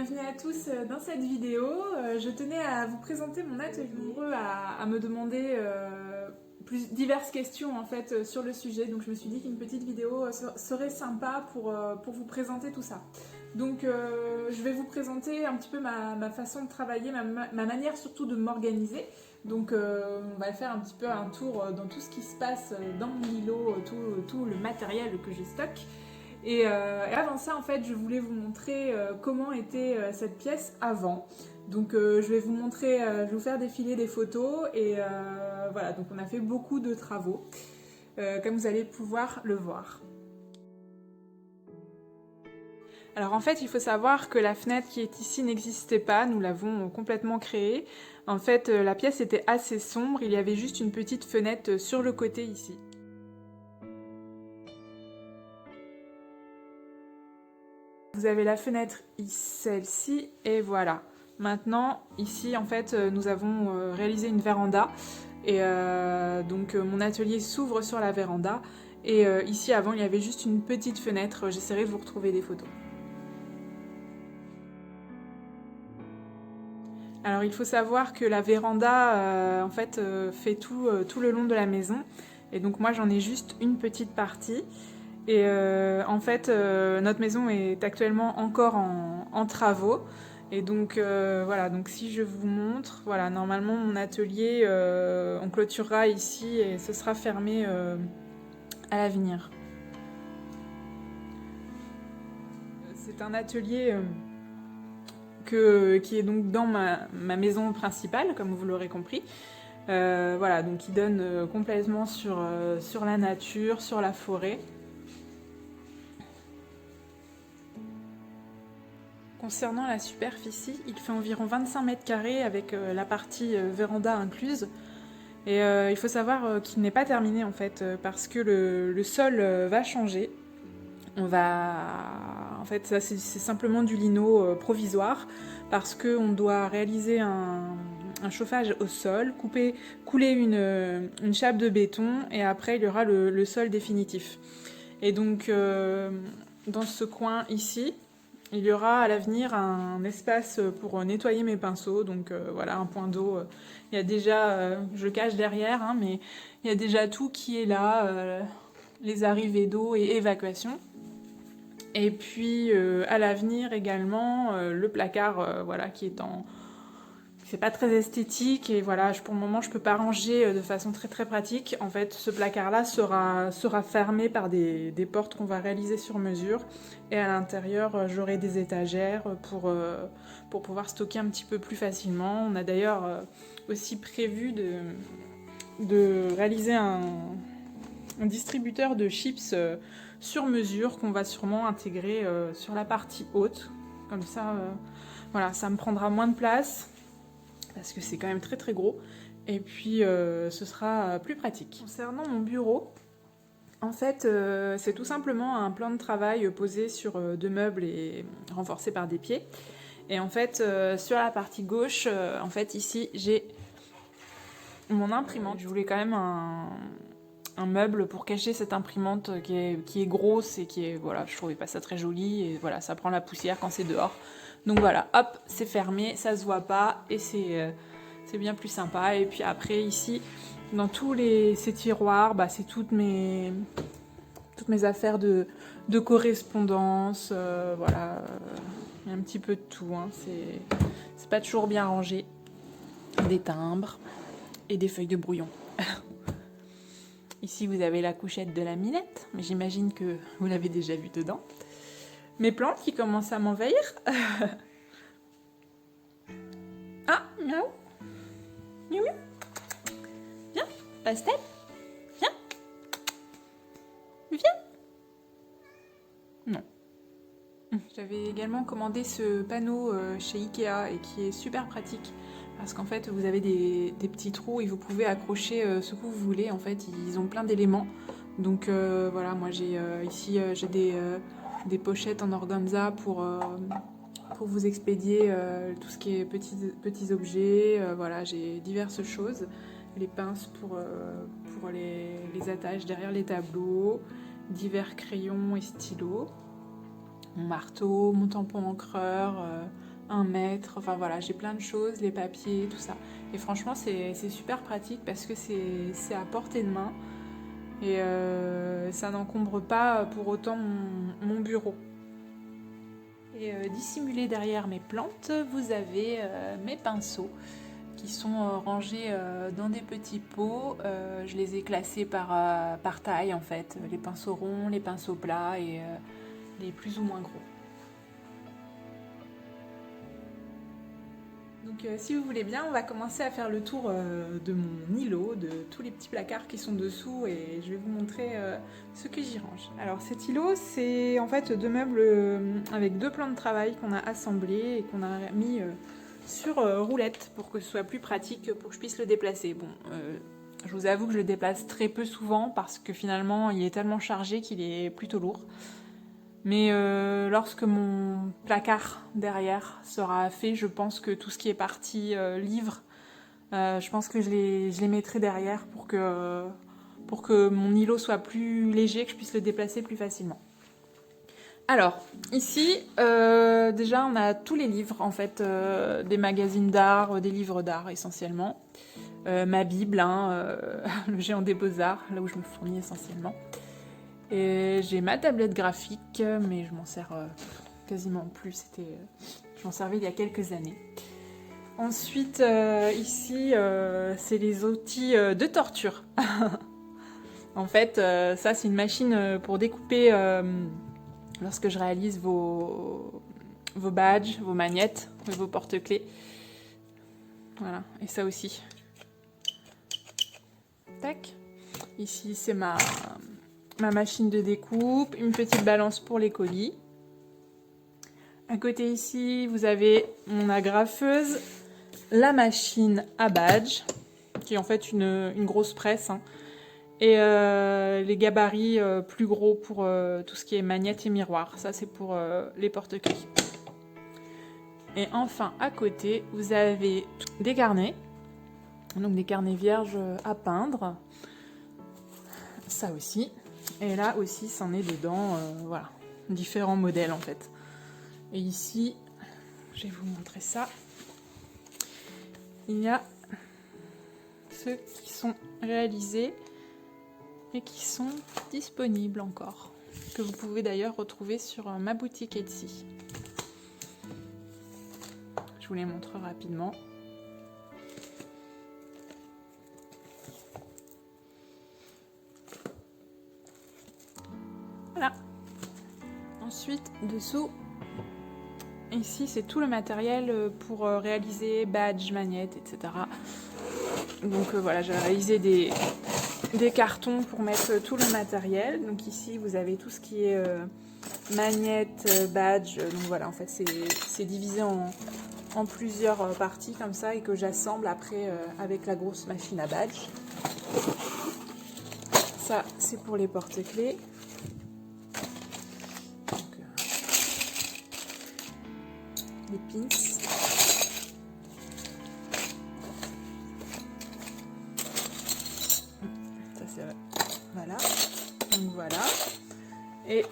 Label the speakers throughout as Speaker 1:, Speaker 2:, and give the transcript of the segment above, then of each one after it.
Speaker 1: bienvenue à tous dans cette vidéo. Je tenais à vous présenter mon atelier. Nombreux à me demander diverses questions en fait sur le sujet, donc je me suis dit qu'une petite vidéo serait sympa pour vous présenter tout ça. Donc je vais vous présenter un petit peu ma façon de travailler, ma manière surtout de m'organiser. Donc on va faire un petit peu un tour dans tout ce qui se passe dans mon îlot, tout le matériel que je stocke. Et avant ça, en fait, je voulais vous montrer comment était cette pièce avant. Donc je vais vous montrer, je vais vous faire défiler des photos et voilà, donc on a fait beaucoup de travaux, comme vous allez pouvoir le voir. Alors en fait, il faut savoir que la fenêtre qui est ici n'existait pas, nous l'avons complètement créée. En fait, la pièce était assez sombre, il y avait juste une petite fenêtre sur le côté ici. Vous avez la fenêtre, celle-ci, et voilà. Maintenant, ici, en fait, nous avons réalisé une véranda. Et donc, mon atelier s'ouvre sur la véranda. Et ici, avant, il y avait juste une petite fenêtre. J'essaierai de vous retrouver des photos. Alors, il faut savoir que la véranda, en fait, fait tout le long de la maison. Et donc, moi, j'en ai juste une petite partie. Et en fait, notre maison est actuellement encore en travaux. Et donc voilà, donc si je vous montre, voilà, normalement mon atelier, on clôturera ici et ce sera fermé à l'avenir. C'est un atelier qui est donc dans ma maison principale, comme vous l'aurez compris. Voilà, donc qui donne complètement sur la nature, sur la forêt. Concernant la superficie, il fait environ 25 mètres carrés avec la partie véranda incluse. Et il faut savoir qu'il n'est pas terminé en fait, parce que le sol va changer. On va... En fait, ça c'est simplement du lino provisoire, parce qu'on doit réaliser un chauffage au sol, couler une chape de béton, et après il y aura le sol définitif. Et donc, dans ce coin ici, il y aura à l'avenir un espace pour nettoyer mes pinceaux, donc voilà, un point d'eau. Il y a déjà, je le cache derrière, hein, mais il y a déjà tout qui est là, les arrivées d'eau et évacuation. Et puis à l'avenir également, le placard voilà, qui est en... C'est pas très esthétique et voilà, pour le moment je peux pas ranger de façon très très pratique. En fait, ce placard-là sera fermé par des portes qu'on va réaliser sur mesure. Et à l'intérieur, j'aurai des étagères pour pouvoir stocker un petit peu plus facilement. On a d'ailleurs aussi prévu de réaliser un distributeur de chips sur mesure qu'on va sûrement intégrer sur la partie haute. Comme ça, voilà, ça me prendra moins de place parce que c'est quand même très très gros. Et puis ce sera plus pratique. Concernant mon bureau, en fait, c'est tout simplement un plan de travail posé sur deux meubles et renforcé par des pieds. Et en fait, sur la partie gauche, en fait, ici, j'ai mon imprimante. Je voulais quand même un meuble pour cacher cette imprimante qui est grosse et qui est, voilà, je trouvais pas ça très joli. Et voilà, ça prend la poussière quand c'est dehors. Donc voilà, hop, c'est fermé, ça se voit pas et c'est bien plus sympa. Et puis après, ici, dans tous ces tiroirs, bah, c'est toutes mes affaires de correspondance, voilà, il y a un petit peu de tout, hein. C'est pas toujours bien rangé. Des timbres et des feuilles de brouillon. Ici, vous avez la couchette de la Minette, mais j'imagine que vous l'avez déjà vue dedans. Mes plantes qui commencent à m'envahir. Ah, miaou. Miaou. Viens, Pastel. Viens. Viens. Non. J'avais également commandé ce panneau chez Ikea et qui est super pratique parce qu'en fait vous avez des petits trous et vous pouvez accrocher ce que vous voulez. En fait, ils ont plein d'éléments. Donc voilà, moi j'ai ici j'ai des pochettes en organza pour vous expédier tout ce qui est petits objets. Voilà, j'ai diverses choses. Les pinces pour les attaches derrière les tableaux, divers crayons et stylos, mon marteau, mon tampon encreur, 1 mètre, enfin voilà, j'ai plein de choses, les papiers, tout ça. Et franchement, c'est super pratique parce que c'est à portée de main et ça n'encombre pas pour autant mon bureau. Et dissimulé derrière mes plantes, vous avez mes pinceaux qui sont rangés dans des petits pots. Je les ai classés par taille en fait, les pinceaux ronds, les pinceaux plats et les plus ou moins gros. Donc si vous voulez bien, on va commencer à faire le tour de mon îlot, de tous les petits placards qui sont dessous et je vais vous montrer ce que j'y range. Alors cet îlot, c'est en fait 2 meubles avec 2 plans de travail qu'on a assemblés et qu'on a mis sur roulette pour que ce soit plus pratique pour que je puisse le déplacer. Bon, je vous avoue que je le déplace très peu souvent parce que finalement il est tellement chargé qu'il est plutôt lourd. Mais lorsque mon placard derrière sera fait, je pense que tout ce qui est parti livre, je pense que je les mettrai derrière pour que mon îlot soit plus léger, que je puisse le déplacer plus facilement. Alors, ici, déjà, on a tous les livres, en fait, des magazines d'art, des livres d'art essentiellement. Ma Bible, hein, le géant des beaux-arts, là où je me fournis essentiellement. Et j'ai ma tablette graphique, mais je m'en sers quasiment plus. Je m'en servais il y a quelques années. Ensuite, ici, c'est les outils de torture. En fait, ça, c'est une machine pour découper lorsque je réalise vos badges, vos magnettes, vos porte-clés. Voilà, et ça aussi. Tac. Ici, c'est ma machine de découpe, une petite balance pour les colis. À côté ici, vous avez mon agrafeuse, la machine à badge, qui est en fait une grosse presse, hein, et les gabarits plus gros pour tout ce qui est magnette et miroir. Ça, c'est pour les porte-clés. Et enfin, à côté, vous avez des carnets, donc des carnets vierges à peindre. Ça aussi. Et là aussi, c'en est dedans, voilà, différents modèles en fait. Et ici, je vais vous montrer ça. Il y a ceux qui sont réalisés et qui sont disponibles encore, que vous pouvez d'ailleurs retrouver sur ma boutique Etsy. Je vous les montre rapidement. Voilà. Ensuite, dessous, ici c'est tout le matériel pour réaliser badges, magnettes, etc. Donc voilà, j'ai réalisé des cartons pour mettre tout le matériel. Donc ici vous avez tout ce qui est magnettes, badges. Donc voilà, en fait c'est divisé en plusieurs parties comme ça et que j'assemble après avec la grosse machine à badge. Ça c'est pour les porte-clés. Les pins. Ça c'est voilà. Donc voilà. Et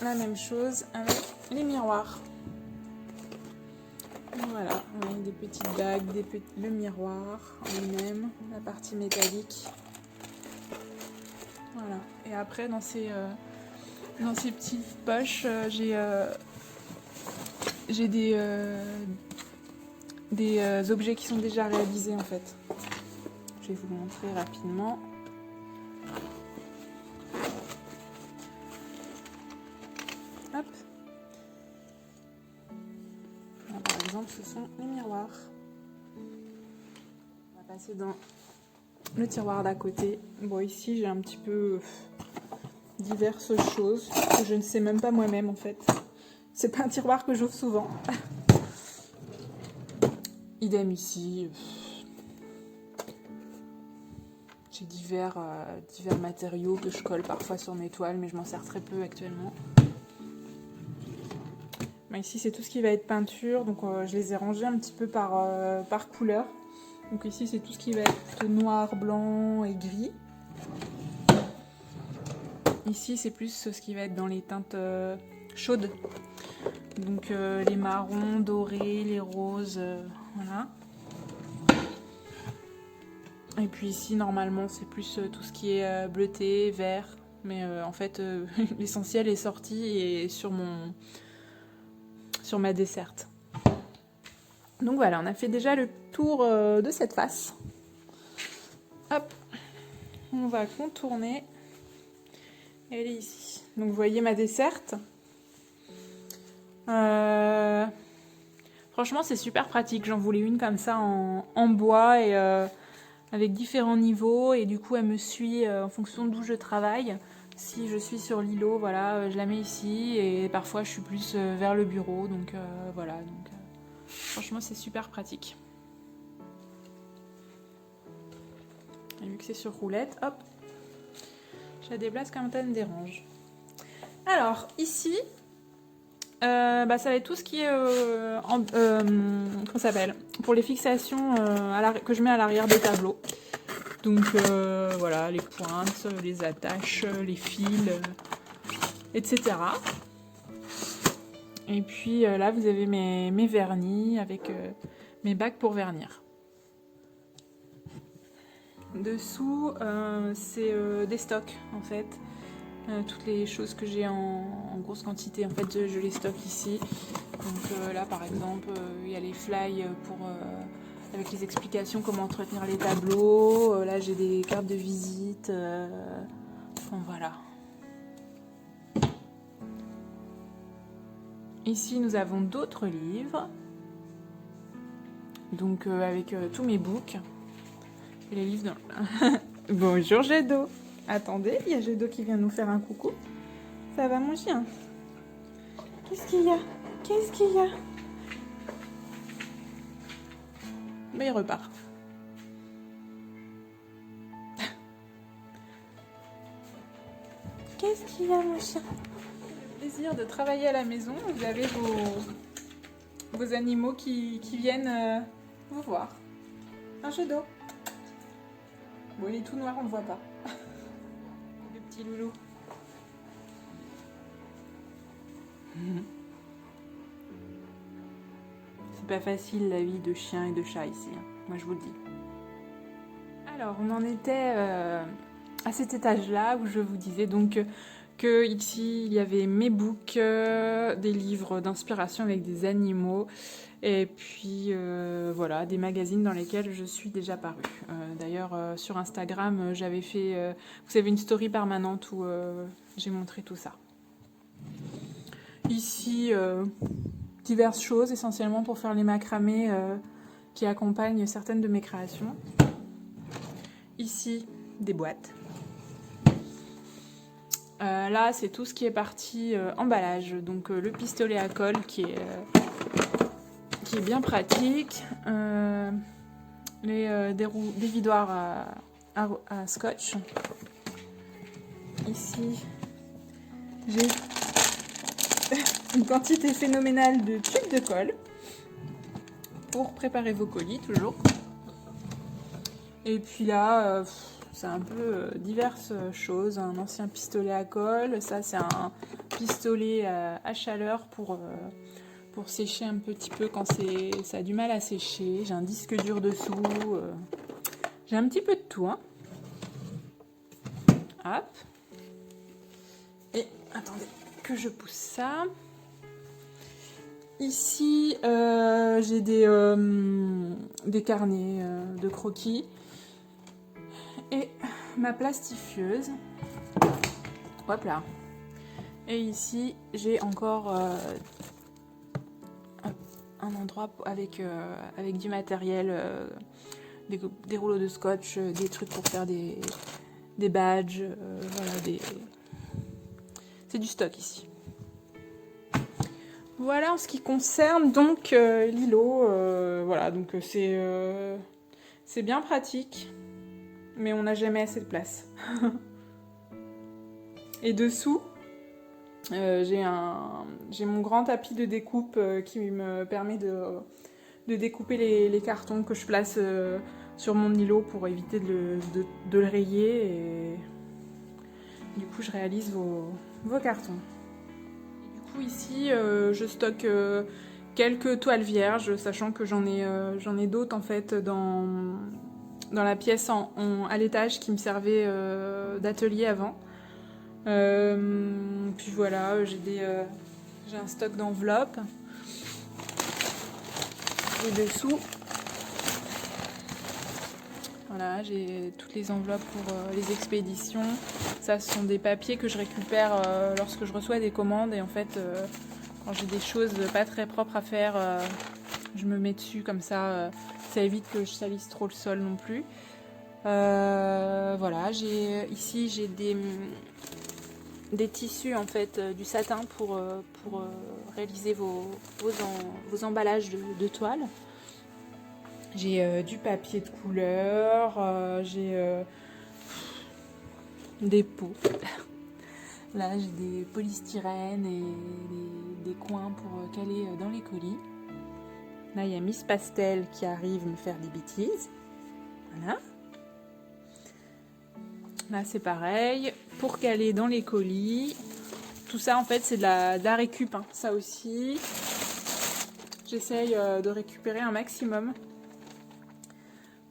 Speaker 1: la même chose avec les miroirs. Voilà, on a des petites bagues, le miroir en lui-même, la partie métallique. Voilà. Et après dans ces petites poches, j'ai des objets qui sont déjà réalisés en fait. Je vais vous montrer rapidement. Hop. Là, par exemple, ce sont les miroirs. On va passer dans le tiroir d'à côté. Bon, ici j'ai un petit peu diverses choses que je ne sais même pas moi-même en fait. C'est pas un tiroir que j'ouvre souvent. Idem ici. J'ai divers matériaux que je colle parfois sur mes toiles, mais je m'en sers très peu actuellement. Ici, c'est tout ce qui va être peinture. Donc, je les ai rangés un petit peu par couleur. Donc ici, c'est tout ce qui va être noir, blanc et gris. Ici, c'est plus ce qui va être dans les teintes chaudes. Donc les marrons, dorés, les roses, voilà. Et puis ici, normalement, c'est plus tout ce qui est bleuté, vert. Mais en fait, l'essentiel est sorti et sur ma desserte. Donc voilà, on a fait déjà le tour de cette face. Hop, on va contourner. Elle est ici. Donc vous voyez ma desserte. Franchement, c'est super pratique. J'en voulais une comme ça en bois et avec différents niveaux. Et du coup, elle me suit en fonction d'où je travaille. Si je suis sur l'îlot, voilà, je la mets ici. Et parfois, je suis plus vers le bureau. Donc voilà. Donc, franchement, c'est super pratique. Et vu que c'est sur roulette, hop, je la déplace comme ça me dérange. Alors, ici... ça va être tout ce qui est comment ça s'appelle, pour les fixations que je mets à l'arrière des tableaux. Donc voilà, les pointes, les attaches, les fils, etc. Et puis là, vous avez mes vernis avec mes bacs pour vernir. Dessous, c'est des stocks en fait. Toutes les choses que j'ai en grosse quantité, en fait, je les stocke ici. Donc là, par exemple, il y a les fly avec les explications comment entretenir les tableaux. Là, j'ai des cartes de visite. Enfin, voilà. Ici, nous avons d'autres livres. Donc, avec tous mes books. Et les livres dans... Bonjour, Gédo. Attendez, il y a Gédo qui vient nous faire un coucou. Ça va, mon chien? Qu'est-ce qu'il y a? Qu'est-ce qu'il y a? Mais il repart. Qu'est-ce qu'il y a, mon chien? Le plaisir de travailler à la maison. Vous avez vos animaux qui viennent vous voir. Un Gédo. Bon, il est tout noir, on ne le voit pas. Le petit loulou. C'est pas facile la vie de chien et de chat ici, hein. Moi je vous le dis. Alors on en était à cet étage-là où je vous disais donc que ici il y avait mes books, des livres d'inspiration avec des animaux et puis voilà, des magazines dans lesquels je suis déjà parue. D'ailleurs sur Instagram j'avais fait, vous savez, une story permanente où j'ai montré tout ça. Ici, diverses choses, essentiellement pour faire les macramés qui accompagnent certaines de mes créations. Ici, des boîtes. Là, c'est tout ce qui est partie emballage. Donc le pistolet à colle qui est bien pratique. Des vidoirs à scotch. Ici, j'ai une quantité phénoménale de tubes de colle pour préparer vos colis, toujours. Et puis là, c'est un peu diverses choses. Un ancien pistolet à colle. Ça, c'est un pistolet à chaleur pour sécher un petit peu quand ça a du mal à sécher. J'ai un disque dur dessous. J'ai un petit peu de tout, hein. Hop. Et attendez que je pousse ça. Ici, j'ai des carnets de croquis et ma plastifieuse. Hop là. Et ici, j'ai encore un endroit avec du matériel, des rouleaux de scotch, des trucs pour faire des badges. Voilà, c'est du stock ici. Voilà en ce qui concerne donc l'îlot. Voilà, donc c'est bien pratique, mais on n'a jamais assez de place. Et dessous, j'ai mon grand tapis de découpe qui me permet de découper les cartons que je place sur mon îlot pour éviter de le rayer. Et du coup, je réalise vos cartons. coup ici je stocke quelques toiles vierges, sachant que j'en ai d'autres en fait dans la pièce à l'étage qui me servait d'atelier avant. Puis voilà, j'ai un stock d'enveloppes. Et dessous, voilà, j'ai toutes les enveloppes pour les expéditions. Ça, ce sont des papiers que je récupère lorsque je reçois des commandes. Et en fait, quand j'ai des choses pas très propres à faire, je me mets dessus comme ça. Ça évite que je salisse trop le sol non plus. Voilà, ici j'ai des tissus en fait, du satin pour réaliser vos emballages de toile. J'ai du papier de couleur, j'ai des pots. Là j'ai des polystyrènes et des coins pour caler dans les colis. Là il y a Miss Pastel qui arrive me faire des bêtises. Voilà. Là c'est pareil, pour caler dans les colis. Tout ça en fait c'est de la récup, hein. Ça aussi, j'essaye de récupérer un maximum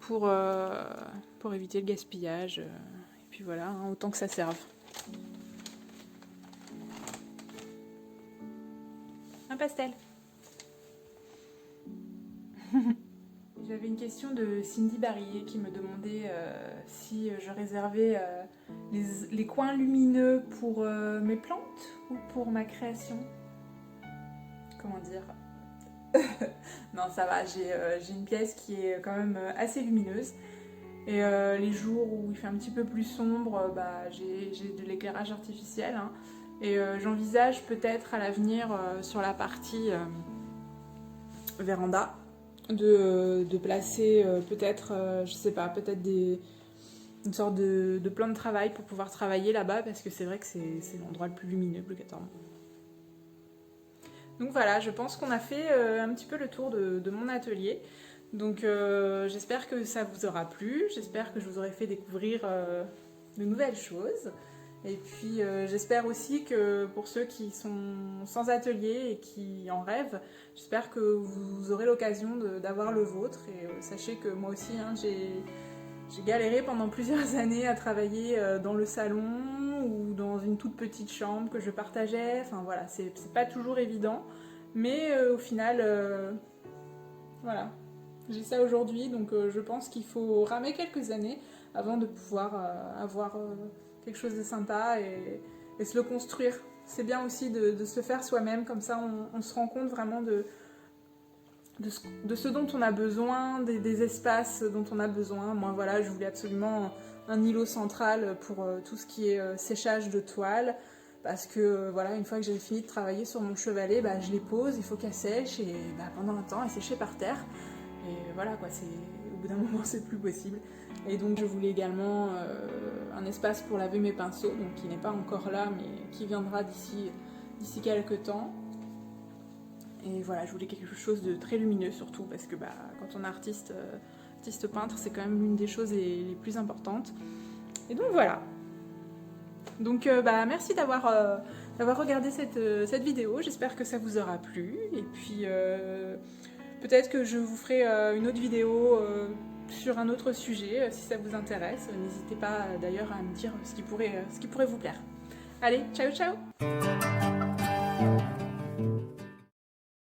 Speaker 1: pour éviter le gaspillage. Et puis voilà, hein, autant que ça serve. Un pastel. J'avais une question de Cindy Barillet qui me demandait si je réservais les coins lumineux pour mes plantes ou pour ma création. Comment dire? Non, ça va, j'ai une pièce qui est quand même assez lumineuse. Et les jours où il fait un petit peu plus sombre, j'ai de l'éclairage artificiel. Hein. Et j'envisage peut-être à l'avenir sur la partie véranda de placer peut-être, je sais pas, peut-être une sorte de plan de travail pour pouvoir travailler là-bas, parce que c'est vrai que c'est l'endroit le plus lumineux obligatoirement. Donc voilà, je pense qu'on a fait un petit peu le tour de mon atelier. Donc j'espère que ça vous aura plu, j'espère que je vous aurai fait découvrir de nouvelles choses. Et puis j'espère aussi que pour ceux qui sont sans atelier et qui en rêvent, j'espère que vous aurez l'occasion d'avoir le vôtre. Et sachez que moi aussi, hein, j'ai galéré pendant plusieurs années à travailler dans le salon ou dans une toute petite chambre que je partageais. Enfin voilà, c'est pas toujours évident. Mais au final, voilà, j'ai ça aujourd'hui. Donc je pense qu'il faut ramer quelques années avant de pouvoir avoir quelque chose de sympa et se le construire. C'est bien aussi de se le faire soi-même, comme ça on se rend compte vraiment de ce dont on a besoin, des espaces dont on a besoin. Moi voilà, je voulais absolument un îlot central pour tout ce qui est séchage de toile, parce que voilà, une fois que j'ai fini de travailler sur mon chevalet, je les pose, il faut qu'elles sèchent, et pendant un temps elles séchaient par terre, et voilà quoi, au bout d'un moment c'est plus possible. Et donc je voulais également un espace pour laver mes pinceaux, donc qui n'est pas encore là mais qui viendra d'ici quelques temps. Et voilà, je voulais quelque chose de très lumineux surtout, parce que quand on est artiste peintre, c'est quand même l'une des choses les plus importantes. Et donc voilà. Donc merci d'avoir regardé cette vidéo, j'espère que ça vous aura plu. Et puis peut-être que je vous ferai une autre vidéo sur un autre sujet, si ça vous intéresse. N'hésitez pas d'ailleurs à me dire ce qui pourrait vous plaire. Allez, ciao ciao!